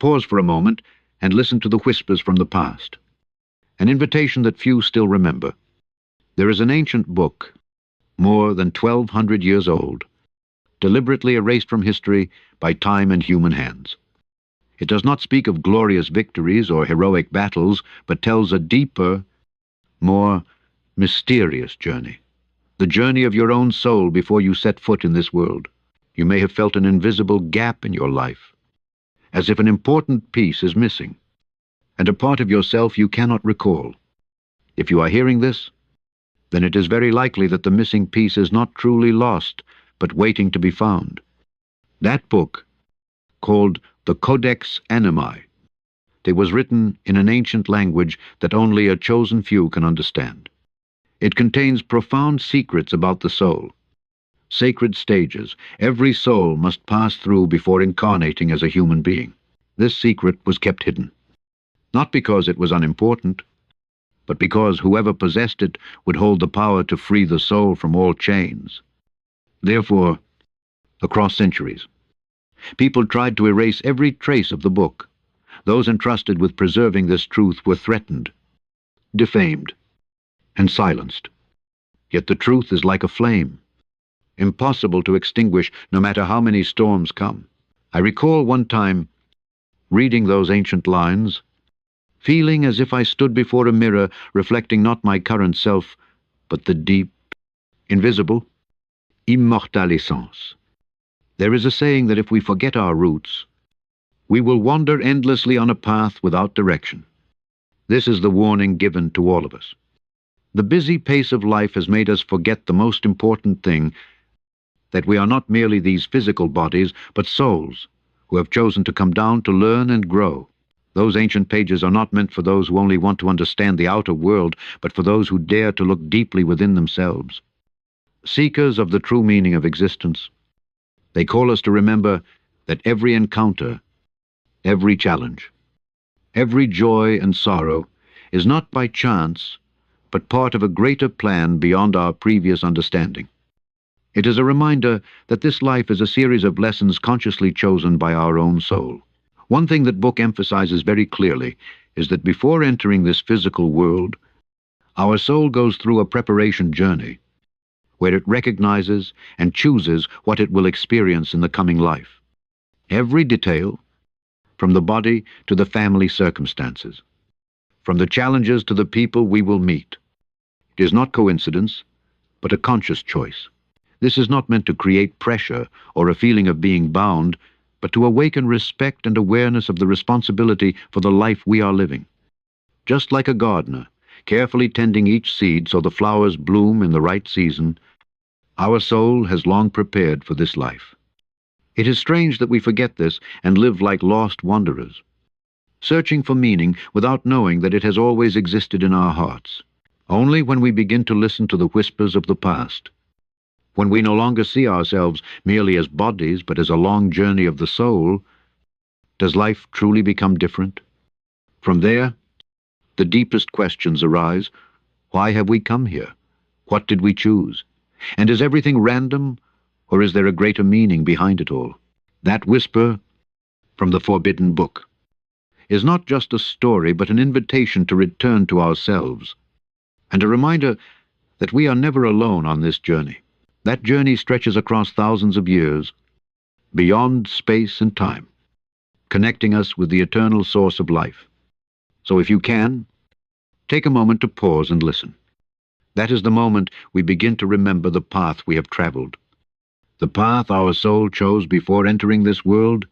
Pause for a moment and listen to the whispers from the past. An invitation that few still remember. There is an ancient book, more than 1,200 years old, deliberately erased from history by time and human hands. It does not speak of glorious victories or heroic battles, but tells a deeper, more mysterious journey. The journey of your own soul before you set foot in this world. You may have felt an invisible gap in your life, as if an important piece is missing, and a part of yourself you cannot recall. If you are hearing this, then it is very likely that the missing piece is not truly lost, but waiting to be found. That book, called the Codex Animi, it was written in an ancient language that only a chosen few can understand. It contains profound secrets about the soul, sacred stages every soul must pass through before incarnating as a human being. This secret was kept hidden, not because it was unimportant, but because whoever possessed it would hold the power to free the soul from all chains. Therefore, across centuries, people tried to erase every trace of the book. Those entrusted with preserving this truth were threatened, defamed, and silenced. Yet the truth is like a flame, impossible to extinguish no matter how many storms come. I recall one time reading those ancient lines, feeling as if I stood before a mirror reflecting not my current self, but the deep, invisible, immortal essence. There is a saying that if we forget our roots, we will wander endlessly on a path without direction. This is the warning given to all of us. The busy pace of life has made us forget the most important thing, that we are not merely these physical bodies, but souls who have chosen to come down to learn and grow. Those ancient pages are not meant for those who only want to understand the outer world, but for those who dare to look deeply within themselves. Seekers of the true meaning of existence, they call us to remember that every encounter, every challenge, every joy and sorrow is not by chance, but part of a greater plan beyond our previous understanding. It is a reminder that this life is a series of lessons consciously chosen by our own soul. One thing that book emphasizes very clearly is that before entering this physical world, our soul goes through a preparation journey, where it recognizes and chooses what it will experience in the coming life. Every detail, from the body to the family circumstances, from the challenges to the people we will meet. It is not coincidence, but a conscious choice. This is not meant to create pressure or a feeling of being bound, but to awaken respect and awareness of the responsibility for the life we are living. Just like a gardener, carefully tending each seed so the flowers bloom in the right season, our soul has long prepared for this life. It is strange that we forget this and live like lost wanderers, searching for meaning without knowing that it has always existed in our hearts. Only when we begin to listen to the whispers of the past, when we no longer see ourselves merely as bodies but as a long journey of the soul, does life truly become different. From there, the deepest questions arise. Why have we come here? What did we choose? And is everything random, or is there a greater meaning behind it all? That whisper from the forbidden book is not just a story, but an invitation to return to ourselves, and a reminder that we are never alone on this journey. That journey stretches across thousands of years, beyond space and time, connecting us with the eternal source of life. So if you can, take a moment to pause and listen. That is the moment we begin to remember the path we have traveled, the path our soul chose before entering this world,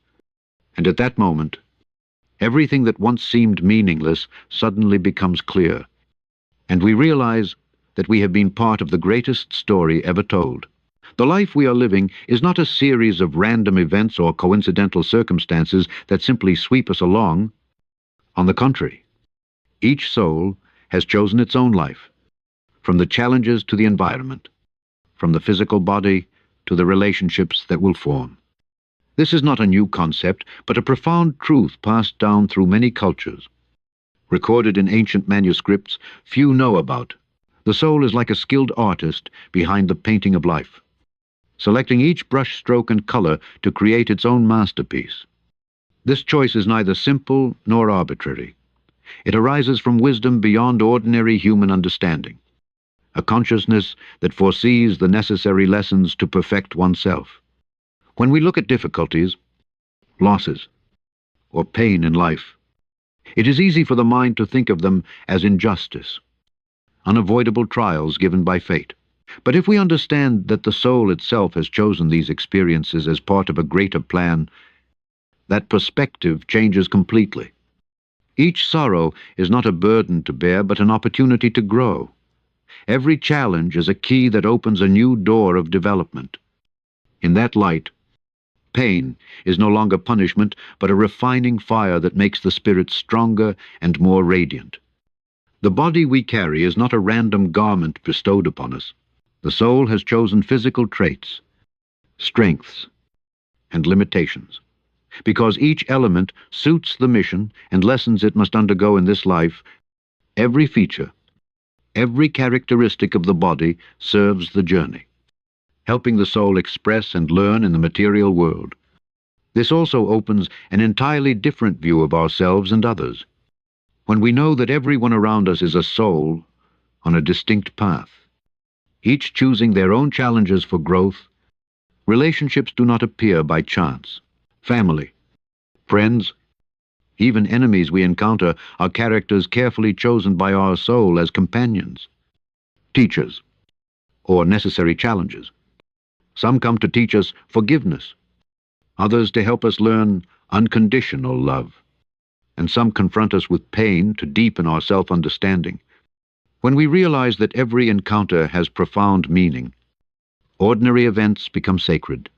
and at that moment, everything that once seemed meaningless suddenly becomes clear, and we realize that we have been part of the greatest story ever told. The life we are living is not a series of random events or coincidental circumstances that simply sweep us along. On the contrary, each soul has chosen its own life, from the challenges to the environment, from the physical body to the relationships that will form. This is not a new concept, but a profound truth passed down through many cultures, recorded in ancient manuscripts few know about. The soul is like a skilled artist behind the painting of life, selecting each brush stroke and color to create its own masterpiece. This choice is neither simple nor arbitrary. It arises from wisdom beyond ordinary human understanding, a consciousness that foresees the necessary lessons to perfect oneself. When we look at difficulties, losses, or pain in life, it is easy for the mind to think of them as injustice, unavoidable trials given by fate. But if we understand that the soul itself has chosen these experiences as part of a greater plan, that perspective changes completely. Each sorrow is not a burden to bear, but an opportunity to grow. Every challenge is a key that opens a new door of development. In that light, pain is no longer punishment, but a refining fire that makes the spirit stronger and more radiant. The body we carry is not a random garment bestowed upon us. The soul has chosen physical traits, strengths, and limitations. Because each element suits the mission and lessons it must undergo in this life, every feature, every characteristic of the body serves the journey, helping the soul express and learn in the material world. This also opens an entirely different view of ourselves and others. When we know that everyone around us is a soul on a distinct path, each choosing their own challenges for growth, relationships do not appear by chance. Family, friends, even enemies we encounter are characters carefully chosen by our soul as companions, teachers, or necessary challenges. Some come to teach us forgiveness, others to help us learn unconditional love, and some confront us with pain to deepen our self-understanding. When we realize that every encounter has profound meaning, ordinary events become sacred,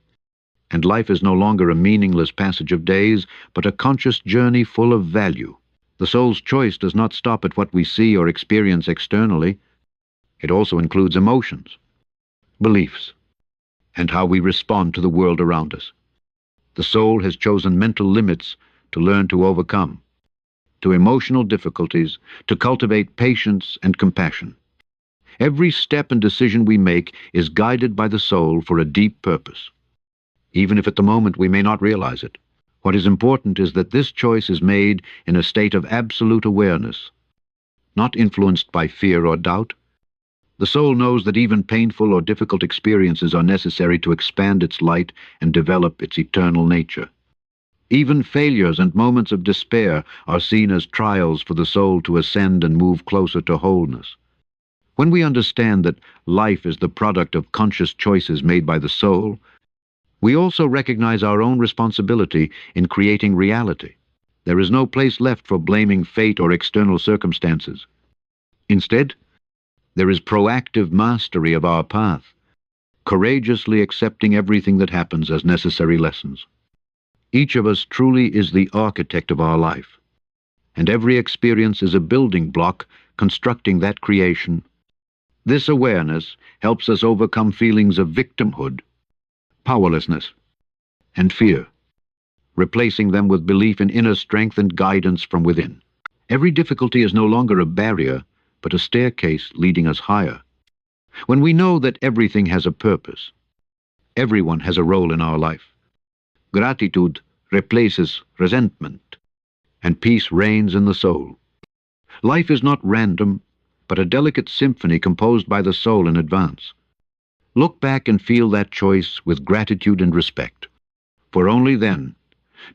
and life is no longer a meaningless passage of days, but a conscious journey full of value. The soul's choice does not stop at what we see or experience externally. It also includes emotions, beliefs, and how we respond to the world around us. The soul has chosen mental limits to learn to overcome, to emotional difficulties, to cultivate patience and compassion. Every step and decision we make is guided by the soul for a deep purpose, even if at the moment we may not realize it. What is important is that this choice is made in a state of absolute awareness, not influenced by fear or doubt. The soul knows that even painful or difficult experiences are necessary to expand its light and develop its eternal nature. Even failures and moments of despair are seen as trials for the soul to ascend and move closer to wholeness. When we understand that life is the product of conscious choices made by the soul, we also recognize our own responsibility in creating reality. There is no place left for blaming fate or external circumstances. Instead, there is proactive mastery of our path, courageously accepting everything that happens as necessary lessons. Each of us truly is the architect of our life, and every experience is a building block constructing that creation. This awareness helps us overcome feelings of victimhood, powerlessness, and fear, replacing them with belief in inner strength and guidance from within. Every difficulty is no longer a barrier, but a staircase leading us higher. When we know that everything has a purpose, everyone has a role in our life, gratitude replaces resentment, and peace reigns in the soul. Life is not random, but a delicate symphony composed by the soul in advance. Look back and feel that choice with gratitude and respect, for only then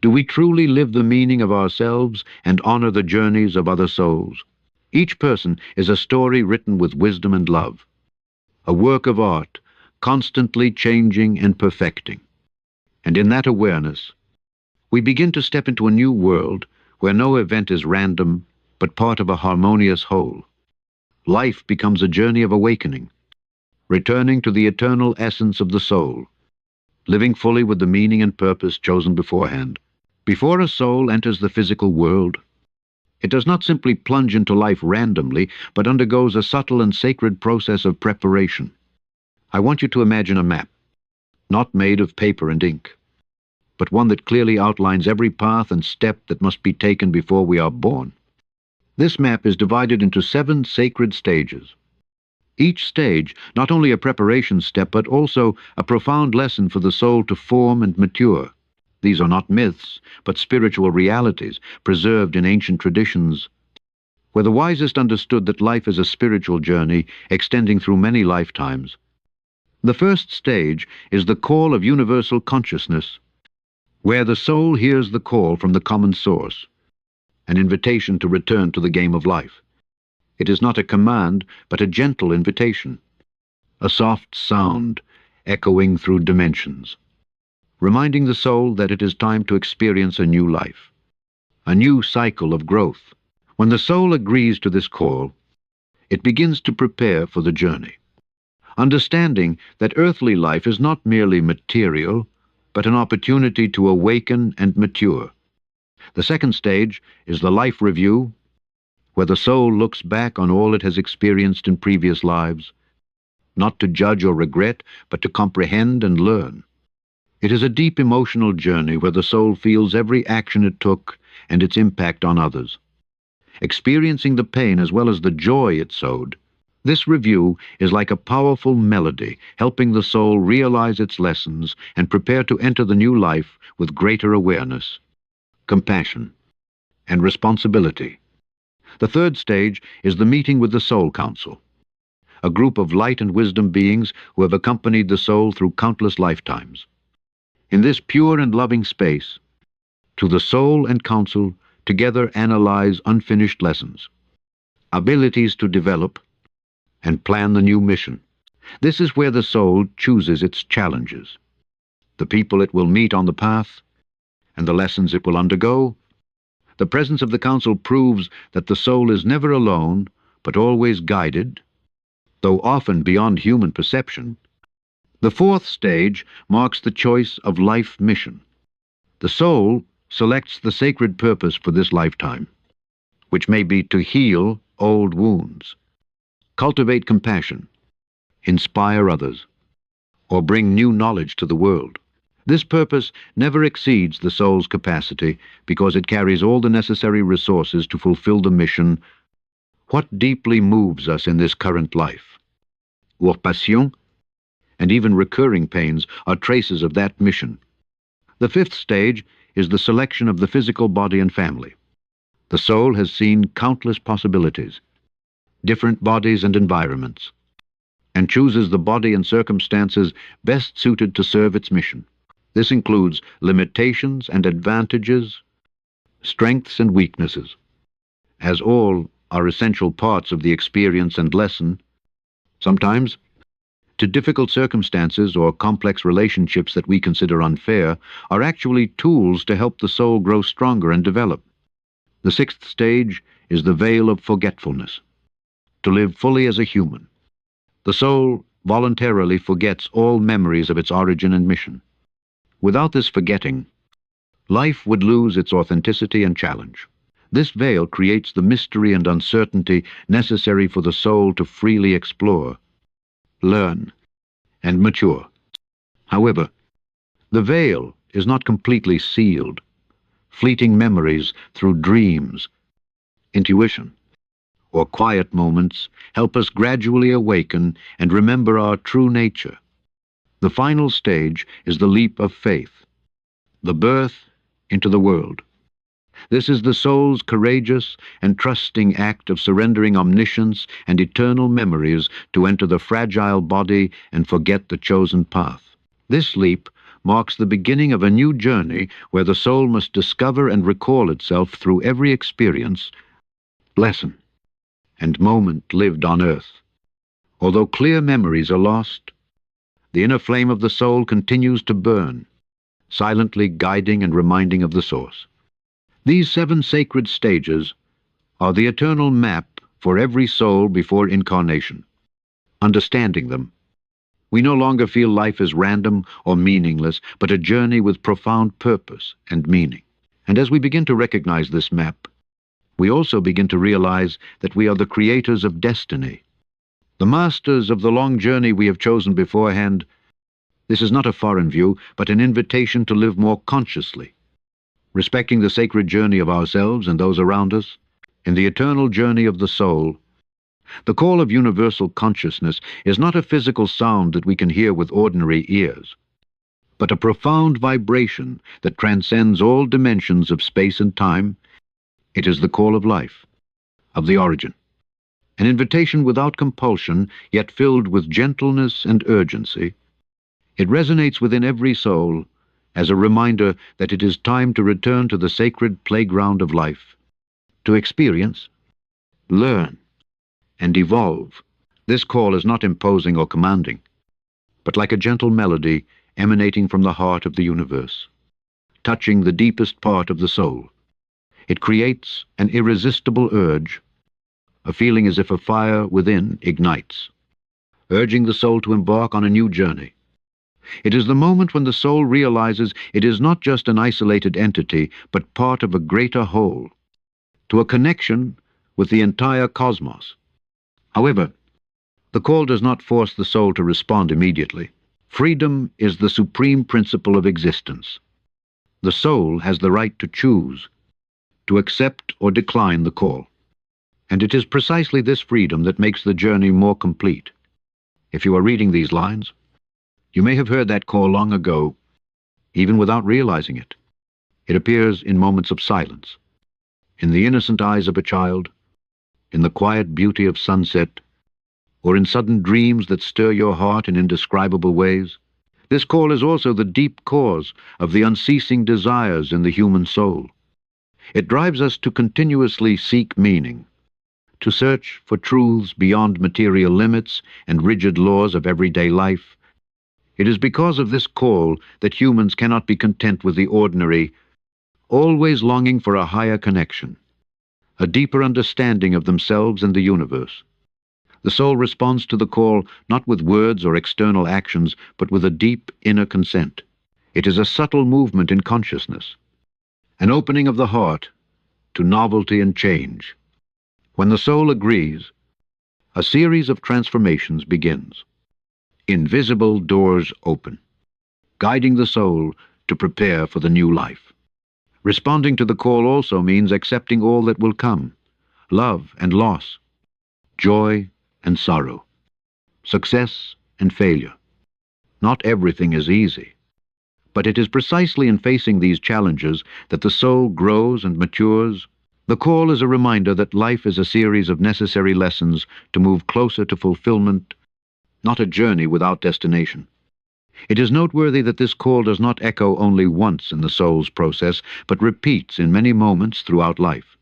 do we truly live the meaning of ourselves and honor the journeys of other souls. Each person is a story written with wisdom and love, a work of art constantly changing and perfecting. And in that awareness, we begin to step into a new world where no event is random, but part of a harmonious whole. Life becomes a journey of awakening, returning to the eternal essence of the soul, living fully with the meaning and purpose chosen beforehand. Before a soul enters the physical world, it does not simply plunge into life randomly, but undergoes a subtle and sacred process of preparation. I want you to imagine a map, not made of paper and ink, but one that clearly outlines every path and step that must be taken before we are born. This map is divided into 7 sacred stages. Each stage not only a preparation step, but also a profound lesson for the soul to form and mature. These are not myths, but spiritual realities preserved in ancient traditions, where the wisest understood that life is a spiritual journey extending through many lifetimes. The first stage is the call of universal consciousness, where the soul hears the call from the common source, an invitation to return to the game of life. It is not a command, but a gentle invitation, a soft sound echoing through dimensions, reminding the soul that it is time to experience a new life, a new cycle of growth. When the soul agrees to this call, it begins to prepare for the journey, understanding that earthly life is not merely material, but an opportunity to awaken and mature. The second stage is the life review, where the soul looks back on all it has experienced in previous lives, not to judge or regret, but to comprehend and learn. It is a deep emotional journey where the soul feels every action it took and its impact on others, experiencing the pain as well as the joy it sowed. This review is like a powerful melody, helping the soul realize its lessons and prepare to enter the new life with greater awareness, compassion, and responsibility. The third stage is the meeting with the soul counsel, a group of light and wisdom beings who have accompanied the soul through countless lifetimes. In this pure and loving space, to the soul and counsel together analyze unfinished lessons, abilities to develop, and plan the new mission. This is where the soul chooses its challenges, the people it will meet on the path, and the lessons it will undergo. The presence of the counsel proves that the soul is never alone, but always guided, though often beyond human perception. The fourth stage marks the choice of life mission. The soul selects the sacred purpose for this lifetime, which may be to heal old wounds, cultivate compassion, inspire others, or bring new knowledge to the world. This purpose never exceeds the soul's capacity because it carries all the necessary resources to fulfill the mission. What deeply moves us in this current life? Our passion, and even recurring pains, are traces of that mission. The fifth stage is the selection of the physical body and family. The soul has seen countless possibilities, different bodies and environments, and chooses the body and circumstances best suited to serve its mission. This includes limitations and advantages, strengths and weaknesses, as all are essential parts of the experience and lesson. Sometimes, to difficult circumstances or complex relationships that we consider unfair are actually tools to help the soul grow stronger and develop. The sixth stage is the veil of forgetfulness, to live fully as a human. The soul voluntarily forgets all memories of its origin and mission. Without this forgetting, life would lose its authenticity and challenge. This veil creates the mystery and uncertainty necessary for the soul to freely explore, learn, and mature. However, the veil is not completely sealed. Fleeting memories through dreams, intuition, or quiet moments help us gradually awaken and remember our true nature. The final stage is the leap of faith, the birth into the world. This is the soul's courageous and trusting act of surrendering omniscience and eternal memories to enter the fragile body and forget the chosen path. This leap marks the beginning of a new journey where the soul must discover and recall itself through every experience, lesson, and moment lived on earth. Although clear memories are lost, the inner flame of the soul continues to burn, silently guiding and reminding of the source. These 7 sacred stages are the eternal map for every soul before incarnation. Understanding them, we no longer feel life as random or meaningless, but a journey with profound purpose and meaning. And as we begin to recognize this map, we also begin to realize that we are the creators of destiny, the masters of the long journey we have chosen beforehand. This is not a foreign view, but an invitation to live more consciously, respecting the sacred journey of ourselves and those around us, in the eternal journey of the soul. The call of universal consciousness is not a physical sound that we can hear with ordinary ears. but a profound vibration that transcends all dimensions of space and time. It is the call of life, of the origin. An invitation without compulsion, yet filled with gentleness and urgency. It resonates within every soul as a reminder that it is time to return to the sacred playground of life, to experience, learn, and evolve. This call is not imposing or commanding, but like a gentle melody emanating from the heart of the universe, touching the deepest part of the soul. It creates an irresistible urge, a feeling as if a fire within ignites, urging the soul to embark on a new journey. It is the moment when the soul realizes it is not just an isolated entity, but part of a greater whole, to a connection with the entire cosmos. However, the call does not force the soul to respond immediately. Freedom is the supreme principle of existence. The soul has the right to choose, to accept or decline the call. And it is precisely this freedom that makes the journey more complete. If you are reading these lines, you may have heard that call long ago, even without realizing it. It appears in moments of silence, in the innocent eyes of a child, in the quiet beauty of sunset, or in sudden dreams that stir your heart in indescribable ways. This call is also the deep cause of the unceasing desires in the human soul. It drives us to continuously seek meaning, to search for truths beyond material limits and rigid laws of everyday life. It is because of this call that humans cannot be content with the ordinary, always longing for a higher connection, a deeper understanding of themselves and the universe. The soul responds to the call not with words or external actions, but with a deep inner consent. It is a subtle movement in consciousness, an opening of the heart to novelty and change. When the soul agrees, a series of transformations begins. Invisible doors open, guiding the soul to prepare for the new life. Responding to the call also means accepting all that will come, love and loss, joy and sorrow, success and failure. Not everything is easy, but it is precisely in facing these challenges that the soul grows and matures. The call is a reminder that life is a series of necessary lessons to move closer to fulfillment, not a journey without destination. It is noteworthy that this call does not echo only once in the soul's process, but repeats in many moments throughout life.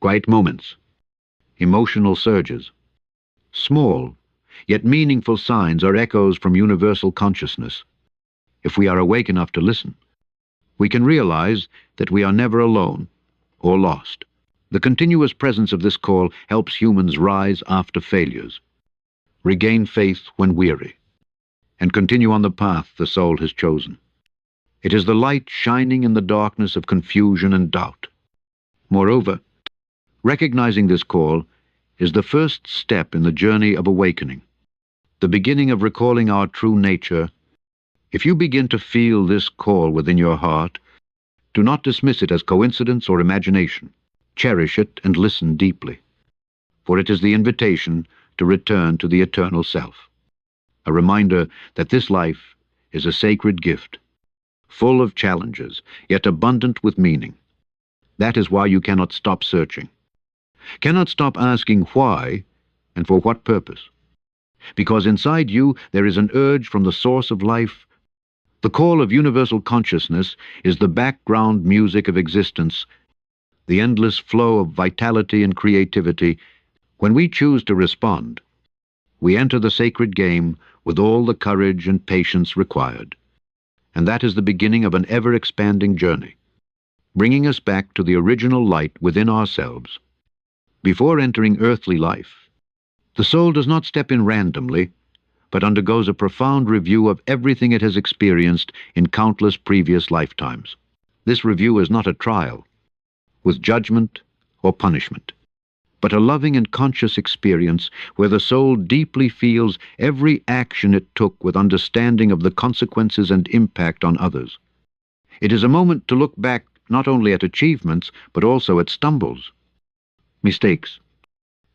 Quiet moments, emotional surges, small, yet meaningful signs are echoes from universal consciousness. If we are awake enough to listen, we can realize that we are never alone or lost. The continuous presence of this call helps humans rise after failures, regain faith when weary, and continue on the path the soul has chosen. It is the light shining in the darkness of confusion and doubt. Moreover, recognizing this call is the first step in the journey of awakening, the beginning of recalling our true nature. If you begin to feel this call within your heart, do not dismiss it as coincidence or imagination. Cherish it and listen deeply, for it is the invitation to return to the eternal self, a reminder that this life is a sacred gift, full of challenges, yet abundant with meaning. That is why you cannot stop searching, cannot stop asking why and for what purpose, because inside you there is an urge from the source of life. The call of universal consciousness is the background music of existence, the endless flow of vitality and creativity. When we choose to respond, we enter the sacred game with all the courage and patience required. And that is the beginning of an ever-expanding journey, bringing us back to the original light within ourselves. Before entering earthly life, the soul does not step in randomly, but undergoes a profound review of everything it has experienced in countless previous lifetimes. This review is not a trial, with judgment or punishment, but a loving and conscious experience where the soul deeply feels every action it took with understanding of the consequences and impact on others. It is a moment to look back not only at achievements, but also at stumbles, mistakes,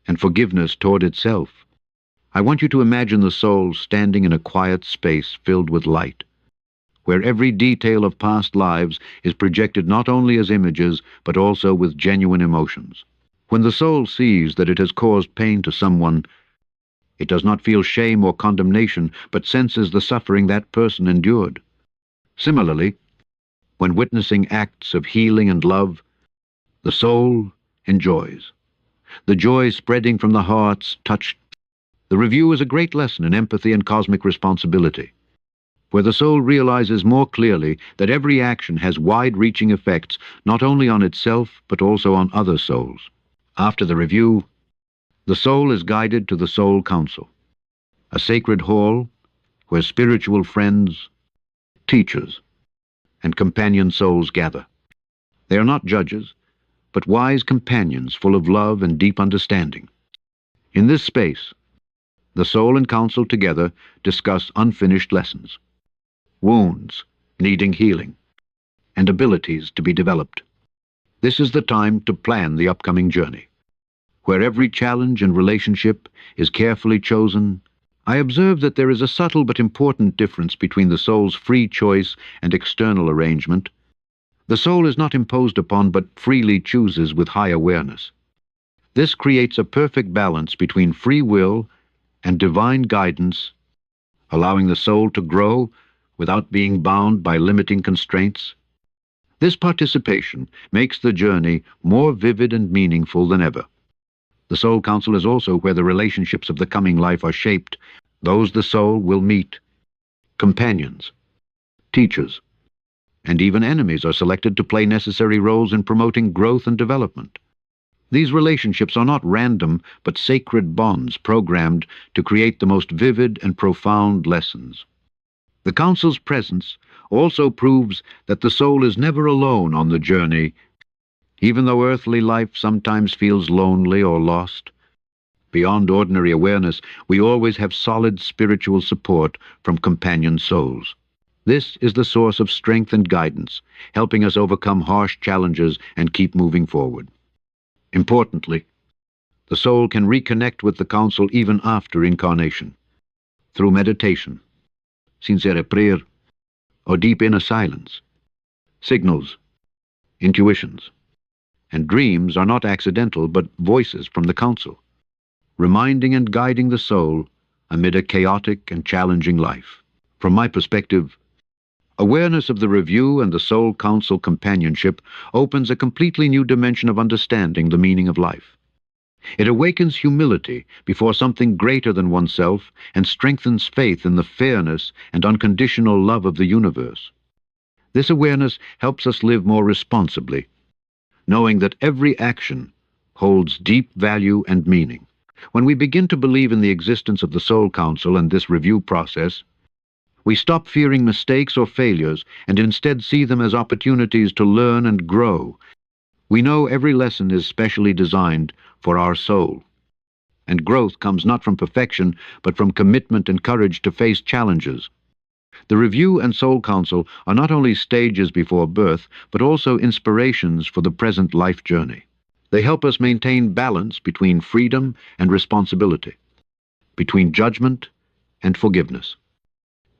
and forgiveness toward itself. I want you to imagine the soul standing in a quiet space filled with light, where every detail of past lives is projected not only as images, but also with genuine emotions. When the soul sees that it has caused pain to someone, it does not feel shame or condemnation, but senses the suffering that person endured. Similarly, when witnessing acts of healing and love, the soul enjoys. The joy spreading from the hearts touched. The review is a great lesson in empathy and cosmic responsibility, where the soul realizes more clearly that every action has wide-reaching effects not only on itself but also on other souls. After the review, the soul is guided to the soul council, a sacred hall where spiritual friends, teachers, and companion souls gather. They are not judges, but wise companions full of love and deep understanding. In this space, the soul and counsel together discuss unfinished lessons, wounds needing healing, and abilities to be developed. This is the time to plan the upcoming journey, where every challenge and relationship is carefully chosen. I observe that there is a subtle but important difference between the soul's free choice and external arrangement. The soul is not imposed upon but freely chooses with high awareness. This creates a perfect balance between free will and divine guidance, allowing the soul to grow without being bound by limiting constraints. This participation makes the journey more vivid and meaningful than ever. The soul council is also where the relationships of the coming life are shaped. Those the soul will meet, companions, teachers, and even enemies are selected to play necessary roles in promoting growth and development. These relationships are not random, but sacred bonds programmed to create the most vivid and profound lessons. The council's presence also proves that the soul is never alone on the journey, even though earthly life sometimes feels lonely or lost. Beyond ordinary awareness, we always have solid spiritual support from companion souls. This is the source of strength and guidance, helping us overcome harsh challenges and keep moving forward. Importantly, the soul can reconnect with the council even after incarnation, through meditation, sincere prayer, or deep inner silence. Signals, intuitions, and dreams are not accidental but voices from the council, reminding and guiding the soul amid a chaotic and challenging life. From my perspective, awareness of the review and the soul council companionship opens a completely new dimension of understanding the meaning of life. It awakens humility before something greater than oneself and strengthens faith in the fairness and unconditional love of the universe. This awareness helps us live more responsibly, knowing that every action holds deep value and meaning. When we begin to believe in the existence of the soul council and this review process, we stop fearing mistakes or failures and instead see them as opportunities to learn and grow. We know every lesson is specially designed for our soul, and growth comes not from perfection, but from commitment and courage to face challenges. The review and soul council are not only stages before birth, but also inspirations for the present life journey. They help us maintain balance between freedom and responsibility, between judgment and forgiveness.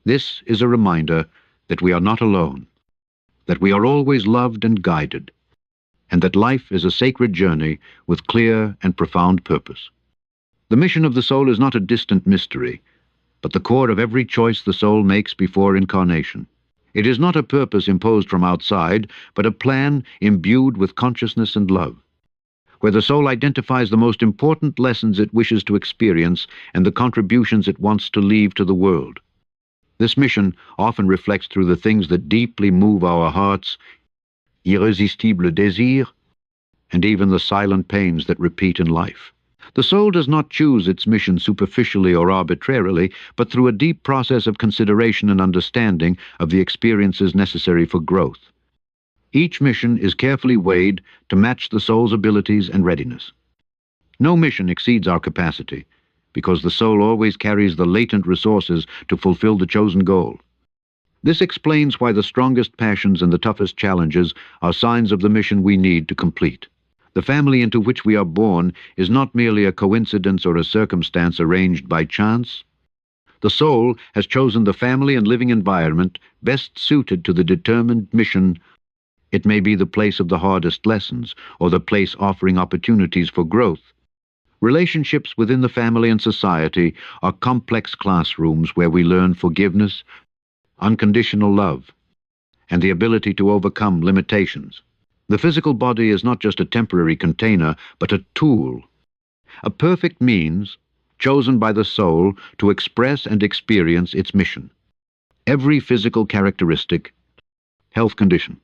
This is a reminder that we are not alone, that we are always loved and guided, and that life is a sacred journey with clear and profound purpose. The mission of the soul is not a distant mystery, but the core of every choice the soul makes before incarnation. It is not a purpose imposed from outside, but a plan imbued with consciousness and love, where the soul identifies the most important lessons it wishes to experience and the contributions it wants to leave to the world. This mission often reflects through the things that deeply move our hearts, irrésistible désir, and even the silent pains that repeat in life. The soul does not choose its mission superficially or arbitrarily, but through a deep process of consideration and understanding of the experiences necessary for growth. Each mission is carefully weighed to match the soul's abilities and readiness. No mission exceeds our capacity, because the soul always carries the latent resources to fulfill the chosen goal. This explains why the strongest passions and the toughest challenges are signs of the mission we need to complete. The family into which we are born is not merely a coincidence or a circumstance arranged by chance. The soul has chosen the family and living environment best suited to the determined mission. It may be the place of the hardest lessons, or the place offering opportunities for growth. Relationships within the family and society are complex classrooms where we learn forgiveness, unconditional love, and the ability to overcome limitations. The physical body is not just a temporary container, but a tool, a perfect means chosen by the soul to express and experience its mission. Every physical characteristic, health condition,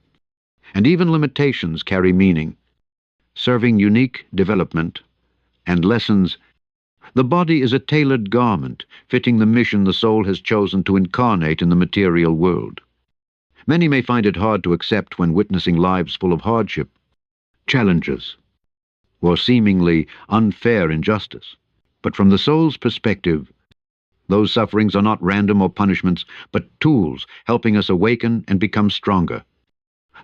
and even limitations carry meaning, serving unique development and lessons. The body is a tailored garment, fitting the mission the soul has chosen to incarnate in the material world. Many may find it hard to accept when witnessing lives full of hardship, challenges, or seemingly unfair injustice. But from the soul's perspective, those sufferings are not random or punishments, but tools helping us awaken and become stronger.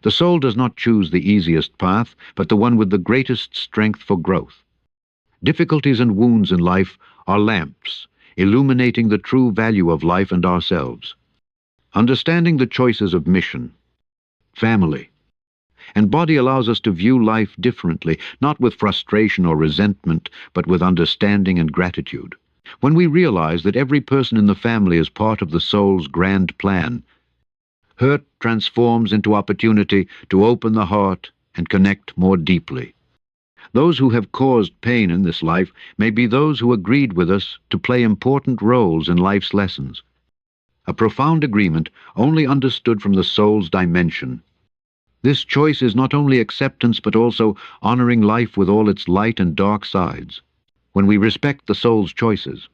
The soul does not choose the easiest path, but the one with the greatest strength for growth. Difficulties and wounds in life are lamps, illuminating the true value of life and ourselves. Understanding the choices of mission, family, and body allows us to view life differently, not with frustration or resentment, but with understanding and gratitude. When we realize that every person in the family is part of the soul's grand plan, hurt transforms into opportunity to open the heart and connect more deeply. Those who have caused pain in this life may be those who agreed with us to play important roles in life's lessons. A profound agreement only understood from the soul's dimension. This choice is not only acceptance but also honoring life with all its light and dark sides. When we respect the soul's choices,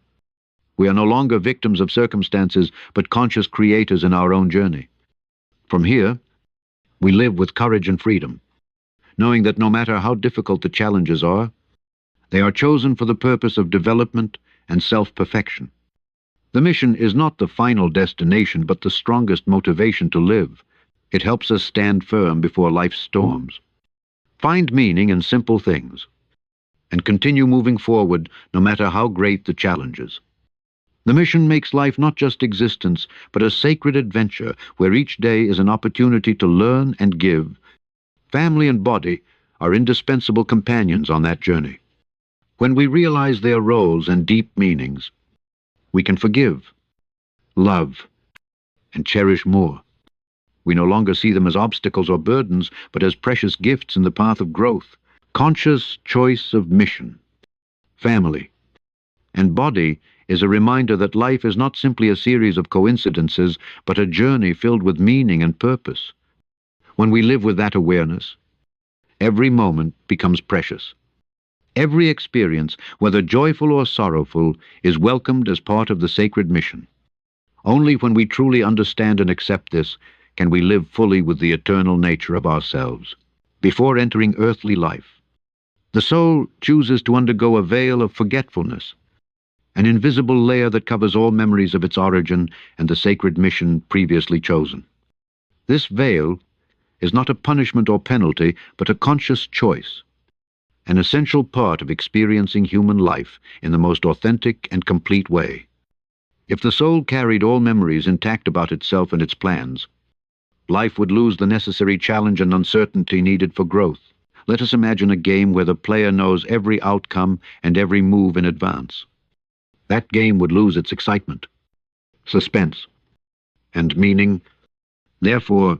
we are no longer victims of circumstances but conscious creators in our own journey. From here, we live with courage and freedom, knowing that no matter how difficult the challenges are, they are chosen for the purpose of development and self-perfection. The mission is not the final destination, but the strongest motivation to live. It helps us stand firm before life's storms, find meaning in simple things, and continue moving forward no matter how great the challenges. The mission makes life not just existence, but a sacred adventure where each day is an opportunity to learn and give. Family and body are indispensable companions on that journey. When we realize their roles and deep meanings, we can forgive, love, and cherish more. We no longer see them as obstacles or burdens, but as precious gifts in the path of growth. Conscious choice of mission, family, and body is a reminder that life is not simply a series of coincidences, but a journey filled with meaning and purpose. When we live with that awareness, every moment becomes precious. Every experience, whether joyful or sorrowful, is welcomed as part of the sacred mission. Only when we truly understand and accept this can we live fully with the eternal nature of ourselves. Before entering earthly life, the soul chooses to undergo a veil of forgetfulness, an invisible layer that covers all memories of its origin and the sacred mission previously chosen. This veil is not a punishment or penalty, but a conscious choice, an essential part of experiencing human life in the most authentic and complete way. If the soul carried all memories intact about itself and its plans, life would lose the necessary challenge and uncertainty needed for growth. Let us imagine a game where the player knows every outcome and every move in advance. That game would lose its excitement, suspense, and meaning. Therefore,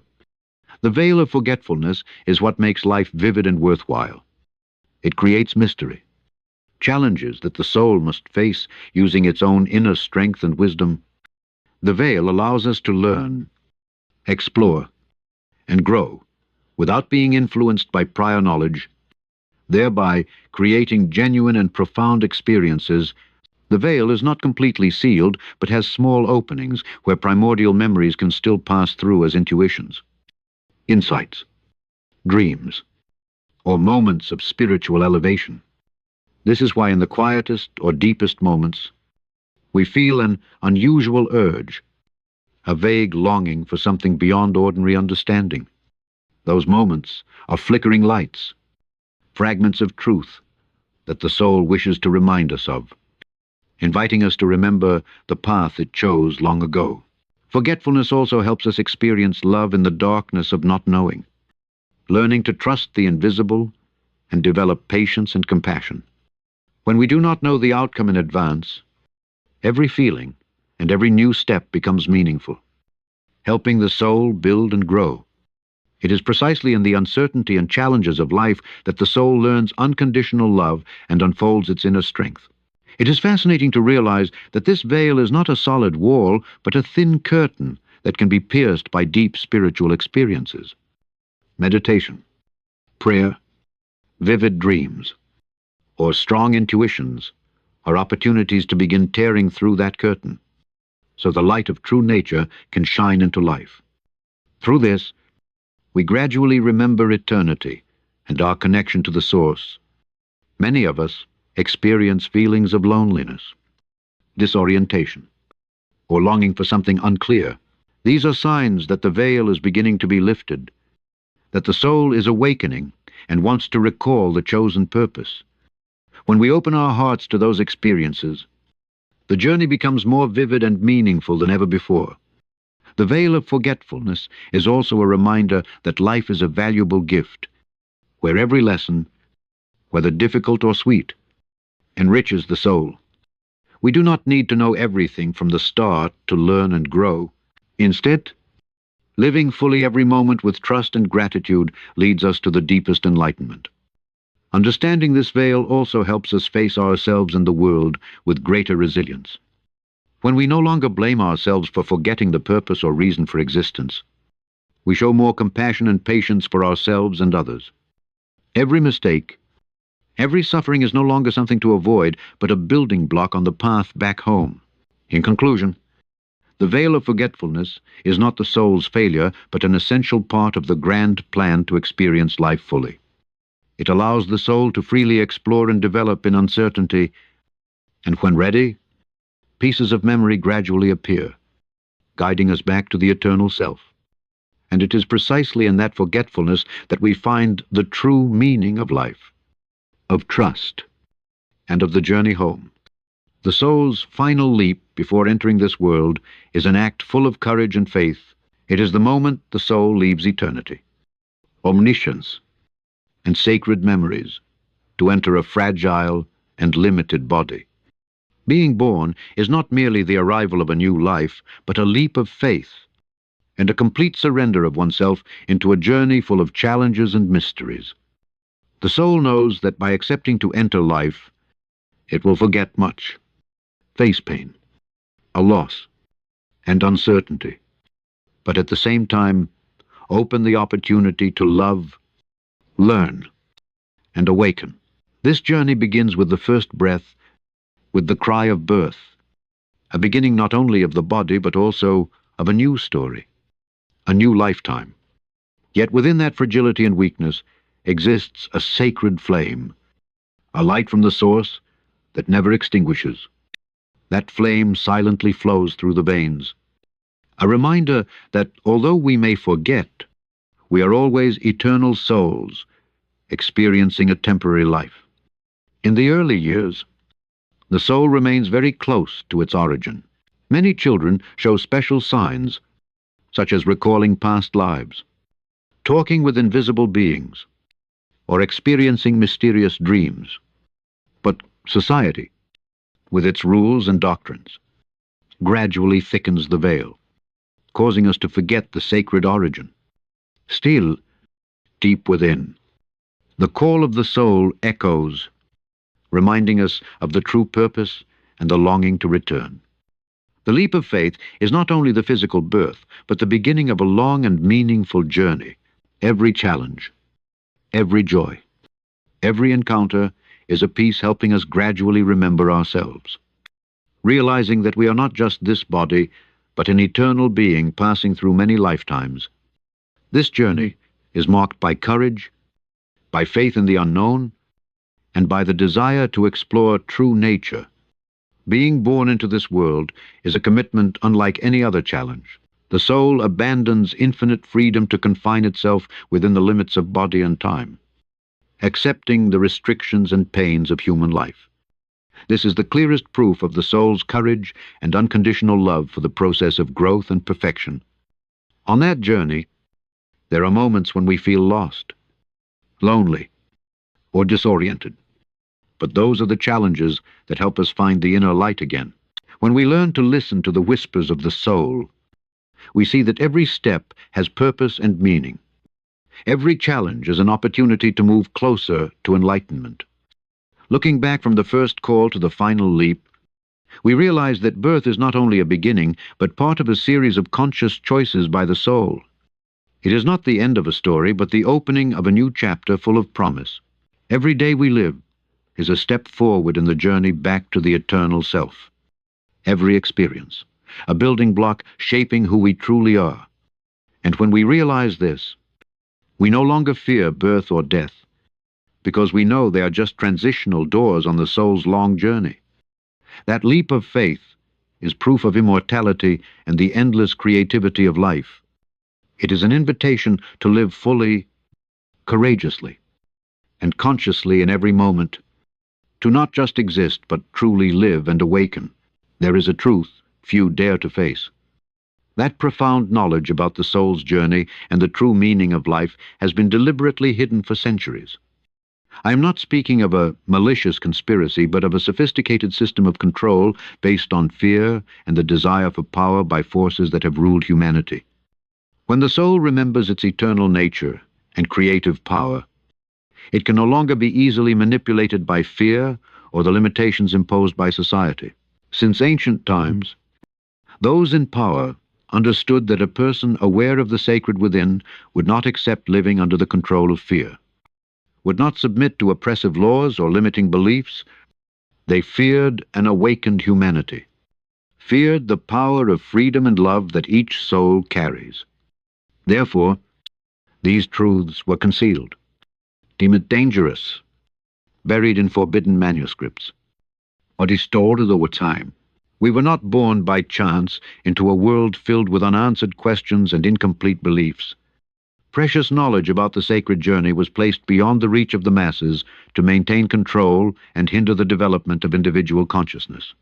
the veil of forgetfulness is what makes life vivid and worthwhile. It creates mystery, challenges that the soul must face using its own inner strength and wisdom. The veil allows us to learn, explore, and grow without being influenced by prior knowledge, thereby creating genuine and profound experiences. The veil is not completely sealed, but has small openings where primordial memories can still pass through as intuitions, insights, dreams, or moments of spiritual elevation. This is why in the quietest or deepest moments, we feel an unusual urge, a vague longing for something beyond ordinary understanding. Those moments are flickering lights, fragments of truth that the soul wishes to remind us of. inviting us to remember the path it chose long ago. Forgetfulness also helps us experience love in the darkness of not knowing, learning to trust the invisible and develop patience and compassion. When we do not know the outcome in advance, every feeling and every new step becomes meaningful, helping the soul build and grow. It is precisely in the uncertainty and challenges of life that the soul learns unconditional love and unfolds its inner strength. It is fascinating to realize that this veil is not a solid wall, but a thin curtain that can be pierced by deep spiritual experiences. Meditation, prayer, vivid dreams, or strong intuitions are opportunities to begin tearing through that curtain, so the light of true nature can shine into life. Through this, we gradually remember eternity and our connection to the source. Many of us experience feelings of loneliness, disorientation, or longing for something unclear. These are signs that the veil is beginning to be lifted, that the soul is awakening and wants to recall the chosen purpose. When we open our hearts to those experiences, the journey becomes more vivid and meaningful than ever before. The veil of forgetfulness is also a reminder that life is a valuable gift, where every lesson, whether difficult or sweet, enriches the soul. We do not need to know everything from the start to learn and grow. Instead, living fully every moment with trust and gratitude leads us to the deepest enlightenment. Understanding this veil also helps us face ourselves and the world with greater resilience. When we no longer blame ourselves for forgetting the purpose or reason for existence, we show more compassion and patience for ourselves and others. Every mistake, every suffering is no longer something to avoid, but a building block on the path back home. In conclusion, the veil of forgetfulness is not the soul's failure, but an essential part of the grand plan to experience life fully. It allows the soul to freely explore and develop in uncertainty, and when ready, pieces of memory gradually appear, guiding us back to the eternal self. And it is precisely in that forgetfulness that we find the true meaning of life, of trust, and of the journey home. The soul's final leap before entering this world is an act full of courage and faith. It is the moment the soul leaves eternity, omniscience, and sacred memories to enter a fragile and limited body. Being born is not merely the arrival of a new life, but a leap of faith and a complete surrender of oneself into a journey full of challenges and mysteries. The soul knows that by accepting to enter life, it will forget much, face pain, a loss, and uncertainty, but at the same time open the opportunity to love, learn, and awaken. This journey begins with the first breath, with the cry of birth, a beginning not only of the body but also of a new story, a new lifetime. Yet within that fragility and weakness exists a sacred flame, a light from the source that never extinguishes. That flame silently flows through the veins, a reminder that although we may forget, we are always eternal souls experiencing a temporary life. In the early years, the soul remains very close to its origin. Many children show special signs, such as recalling past lives, talking with invisible beings, or experiencing mysterious dreams. But society, with its rules and doctrines, gradually thickens the veil, causing us to forget the sacred origin. Still, deep within, the call of the soul echoes, reminding us of the true purpose and the longing to return. The leap of faith is not only the physical birth, but the beginning of a long and meaningful journey. Every challenge, every joy, every encounter is a piece helping us gradually remember ourselves, realizing that we are not just this body, but an eternal being passing through many lifetimes. This journey is marked by courage, by faith in the unknown, and by the desire to explore true nature. Being born into this world is a commitment unlike any other challenge. The soul abandons infinite freedom to confine itself within the limits of body and time, accepting the restrictions and pains of human life. This is the clearest proof of the soul's courage and unconditional love for the process of growth and perfection. On that journey, there are moments when we feel lost, lonely, or disoriented. But those are the challenges that help us find the inner light again. When we learn to listen to the whispers of the soul, we see that every step has purpose and meaning. Every challenge is an opportunity to move closer to enlightenment. Looking back from the first call to the final leap, we realize that birth is not only a beginning, but part of a series of conscious choices by the soul. It is not the end of a story, but the opening of a new chapter full of promise. Every day we live is a step forward in the journey back to the eternal self. Every experience, a building block shaping who we truly are. And when we realize this, we no longer fear birth or death, because we know they are just transitional doors on the soul's long journey. That leap of faith is proof of immortality and the endless creativity of life. It is an invitation to live fully, courageously, and consciously in every moment, to not just exist, but truly live and awaken. There is a truth few dare to face. That profound knowledge about the soul's journey and the true meaning of life has been deliberately hidden for centuries. I am not speaking of a malicious conspiracy, but of a sophisticated system of control based on fear and the desire for power by forces that have ruled humanity. When the soul remembers its eternal nature and creative power, it can no longer be easily manipulated by fear or the limitations imposed by society. Since ancient times, those in power understood that a person aware of the sacred within would not accept living under the control of fear, would not submit to oppressive laws or limiting beliefs. They feared an awakened humanity, feared the power of freedom and love that each soul carries. Therefore, these truths were concealed, deemed dangerous, buried in forbidden manuscripts, or distorted over time. We were not born by chance into a world filled with unanswered questions and incomplete beliefs. Precious knowledge about the sacred journey was placed beyond the reach of the masses to maintain control and hinder the development of individual consciousness.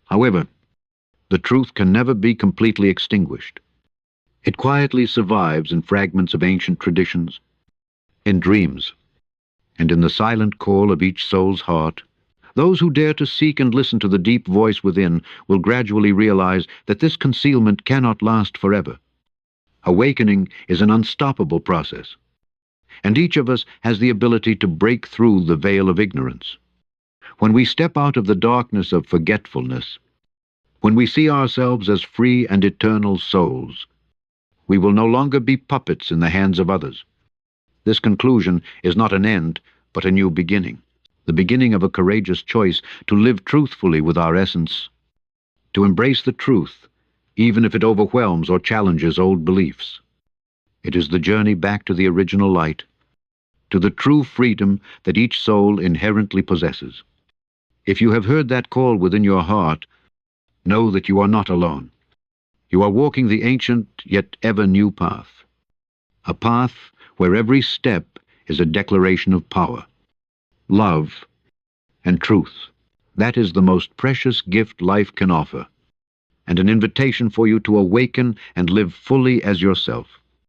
However, the truth can never be completely extinguished. It quietly survives in fragments of ancient traditions, in dreams, and in the silent call of each soul's heart. Those who dare to seek and listen to the deep voice within will gradually realize that this concealment cannot last forever. Awakening is an unstoppable process, and each of us has the ability to break through the veil of ignorance. When we step out of the darkness of forgetfulness, when we see ourselves as free and eternal souls, we will no longer be puppets in the hands of others. This conclusion is not an end, but a new beginning, the beginning of a courageous choice to live truthfully with our essence, to embrace the truth, even if it overwhelms or challenges old beliefs. It is the journey back to the original light, to the true freedom that each soul inherently possesses. If you have heard that call within your heart, know that you are not alone. You are walking the ancient yet ever-new path, a path where every step is a declaration of power, love, and truth. That is the most precious gift life can offer, and an invitation for you to awaken and live fully as yourself.